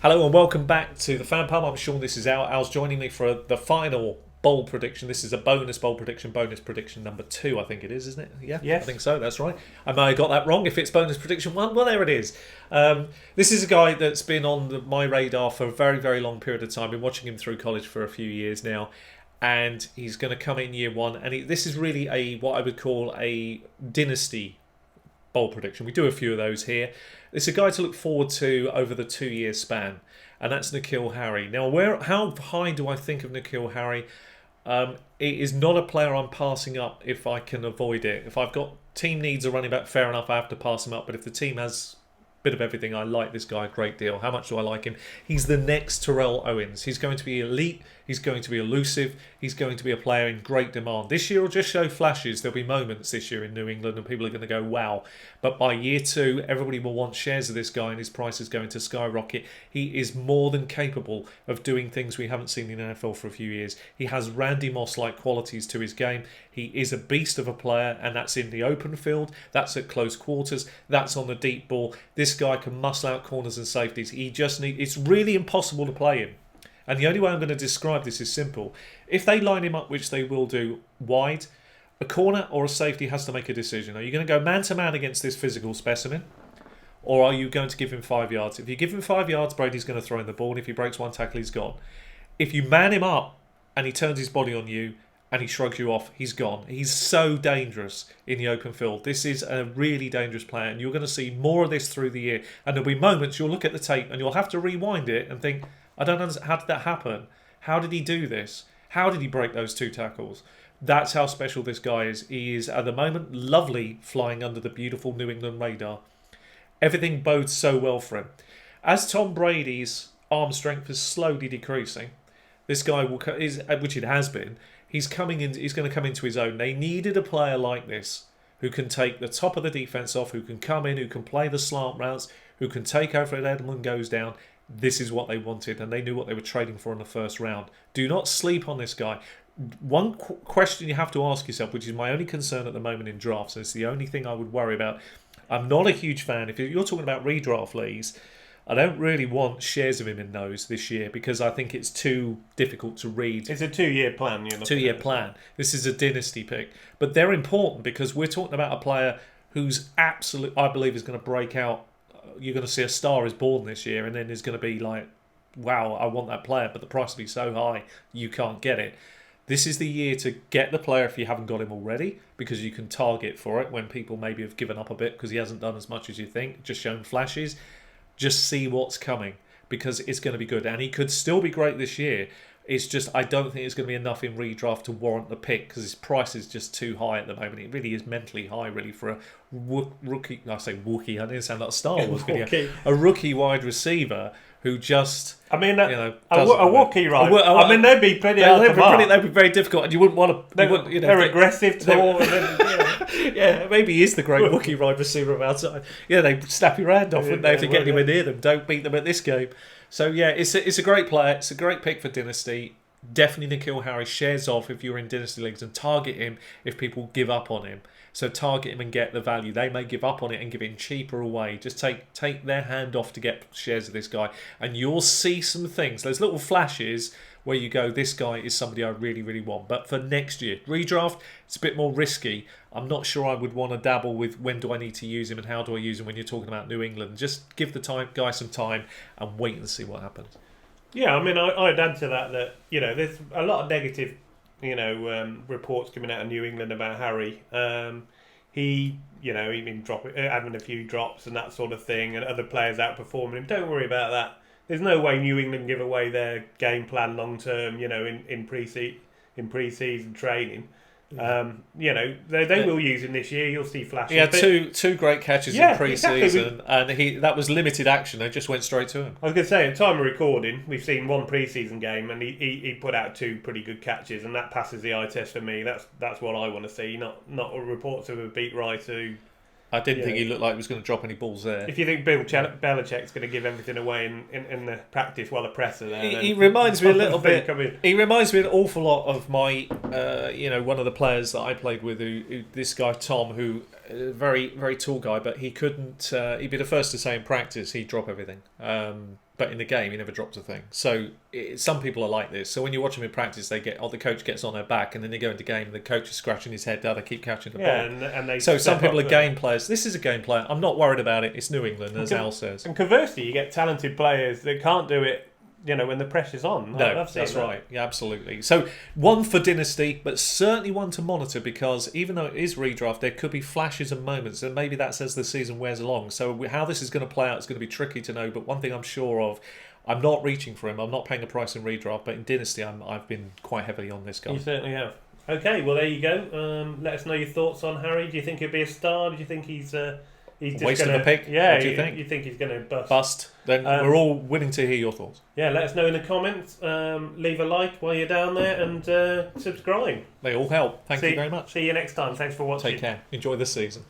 Hello and welcome back to the Fan Pub. I'm Sean, this is Al. Al's joining me for the final bold prediction. This is a bonus bold prediction, bonus prediction number 2, I think it is, isn't it? Yeah, yes. I think so, that's right. I may have got that wrong. If it's bonus prediction 1, well, there it is. This is a guy that's been on my radar for a very, very long period of time. I've been watching him through college for a few years now. And he's going to come in year 1. And this is really what I would call a Dynasty bold prediction. We do a few of those here. It's a guy to look forward to over the 2-year span, and that's N'Keal Harry. Now, how high do I think of N'Keal Harry? It is not a player I'm passing up if I can avoid it. If I've got team needs are running back, fair enough, I have to pass him up. But if the team has a bit of everything, I like this guy a great deal. How much do I like him? He's the next Terrell Owens. He's going to be elite. He's going to be elusive. He's going to be a player in great demand. This year will just show flashes. There'll be moments this year in New England and people are going to go, wow. But by year 2, everybody will want shares of this guy and his price is going to skyrocket. He is more than capable of doing things we haven't seen in the NFL for a few years. He has Randy Moss-like qualities to his game. He is a beast of a player, and that's in the open field. That's at close quarters. That's on the deep ball. This guy can muscle out corners and safeties. It's really impossible to play him. And the only way I'm going to describe this is simple. If they line him up, which they will do, wide, a corner or a safety has to make a decision. Are you going to go man-to-man against this physical specimen? Or are you going to give him 5 yards? If you give him 5 yards, Brady's going to throw in the ball. And if he breaks one tackle, he's gone. If you man him up and he turns his body on you and he shrugs you off, he's gone. He's so dangerous in the open field. This is a really dangerous player. And you're going to see more of this through the year. And there'll be moments you'll look at the tape and you'll have to rewind it and think, I don't understand. How did that happen? How did he do this? How did he break those 2 tackles? That's how special this guy is. He is, at the moment, lovely flying under the beautiful New England radar. Everything bodes so well for him. As Tom Brady's arm strength is slowly decreasing, this guy which it has been, he's going to come into his own. They needed a player like this who can take the top of the defense off, who can come in, who can play the slant routes, who can take over if Edelman goes down. This is what they wanted, and they knew what they were trading for in the first round. Do not sleep on this guy. One question you have to ask yourself, which is my only concern at the moment in drafts, and it's the only thing I would worry about. I'm not a huge fan. If you're talking about redraft leagues, I don't really want shares of him in those this year because I think it's too difficult to read. It's a 2-year plan. 2-year plan. This is a dynasty pick. But they're important because we're talking about a player who's I believe is going to break out. You're going to see a star is born this year, and then there's going to be like, wow, I want that player, but the price will be so high you can't get it. This is the year to get the player if you haven't got him already, because you can target for it when people maybe have given up a bit because he hasn't done as much as you think, just shown flashes. Just see what's coming because it's going to be good, and he could still be great this year. It's just I don't think it's going to be enough in redraft to warrant the pick because his price is just too high at the moment. It really is mentally high, really, for a rookie. I say Wookiee. I didn't sound like a Star Wars video. A rookie wide receiver who just, a Wookiee, right? They'd be pretty. They'd be very difficult, and you wouldn't want to. They're aggressive, tall, yeah, maybe he is the great Wookiee wide receiver of outside. Yeah, they snap your hand off, wouldn't they, if they get anywhere near them? Don't beat them at this game. So yeah, it's a great player. It's a great pick for Dynasty. Definitely N'Keal Harry shares off if you're in Dynasty leagues, and target him if people give up on him. So target him and get the value. They may give up on it and give him cheaper away. Just take their hand off to get shares of this guy, and you'll see some things. There's little flashes where you go, this guy is somebody I really, really want. But for next year, redraft, it's a bit more risky. I'm not sure I would want to dabble with when do I need to use him and how do I use him when you're talking about New England. Just give the guy some time and wait and see what happens. Yeah, I mean, I'd add to that there's a lot of negative, reports coming out of New England about Harry. He been having a few drops and that sort of thing, and other players outperforming him. Don't worry about that. There's no way New England give away their game plan long term, in pre-season training. They will use him this year. You'll see flashes. He had two great catches in pre-season, and that was limited action. They just went straight to him. I was going to say, at time of recording, we've seen one pre-season game, and he put out 2 pretty good catches, and that passes the eye test for me. That's what I want to see. Not reports of a beat writer. I didn't think he looked like he was going to drop any balls there. If you think Belichick's going to give everything away in the practice while the presser there, he reminds me a little bit. He reminds me an awful lot of my, one of the players that I played with. This guy Tom, who very very tall guy, but he couldn't. He'd be the first to say in practice he'd drop everything. but in the game he never dropped a thing. So some people are like this. So when you watch them in practice, they get the coach gets on their back, and then they go into game and the coach is scratching his head down. They keep catching the ball. And they so some step people up are game players. This is a game player. I'm not worried about it. It's New England, as Al says. And conversely, you get talented players that can't do it, when the pressure's on. No, that's right. Yeah, absolutely. So one for Dynasty, but certainly one to monitor, because even though it is redraft, there could be flashes and moments, and maybe that's as the season wears along. So how this is going to play out is going to be tricky to know, but one thing I'm sure of, I'm not reaching for him. I'm not paying a price in redraft, but in Dynasty, I've been quite heavily on this guy. You certainly have. Okay, well, there you go. Let us know your thoughts on Harry. Do you think he'll be a star? Do you think he's just waste gonna, of a pick? Yeah, what do you think? You think he's going to bust? Bust. Then we're all willing to hear your thoughts. Yeah, let us know in the comments. Leave a like while you're down there and subscribe. They all help. Thank you very much. See you next time. Thanks for watching. Take care. Enjoy the season.